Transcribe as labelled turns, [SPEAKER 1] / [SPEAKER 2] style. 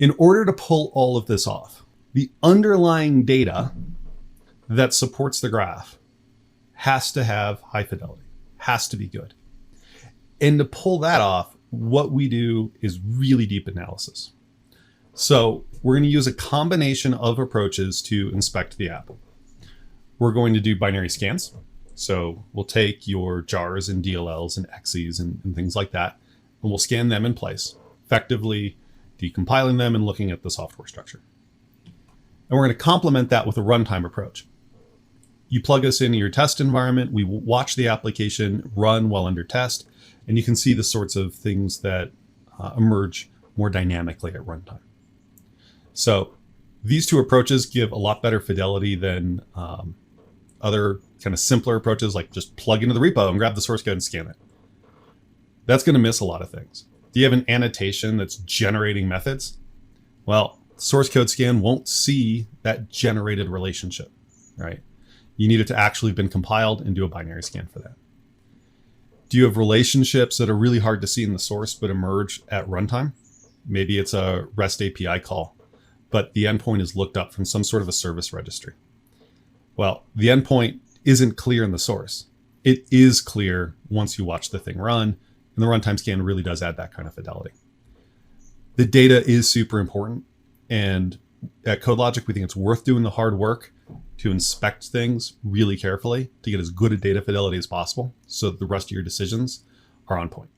[SPEAKER 1] In order to pull all of this off, the underlying data that supports the graph has to have high fidelity, has to be good. And to pull that off, what we do is really deep analysis. So we're going to use a combination of approaches to inspect the app. We're going to do binary scans. So we'll take your jars and DLLs and XEs and things like that, and we'll scan them in place, effectively decompiling them and looking at the software structure. And we're going to complement that with a runtime approach. You plug us into your test environment, we watch the application run while under test, and you can see the sorts of things that emerge more dynamically at runtime. So these two approaches give a lot better fidelity than other kind of simpler approaches, like just plug into the repo and grab the source code and scan it. That's going to miss a lot of things. Do you have an annotation that's generating methods? Well, source code scan won't see that generated relationship, right? You need it to actually have been compiled and do a binary scan for that. Do you have relationships that are really hard to see in the source but emerge at runtime? Maybe it's a REST API call, but the endpoint is looked up from some sort of a service registry. Well, the endpoint isn't clear in the source. It is clear once you watch the thing run, and the runtime scan really does add that kind of fidelity. The data is super important, and at CodeLogic, we think it's worth doing the hard work to inspect things really carefully to get as good a data fidelity as possible so that the rest of your decisions are on point.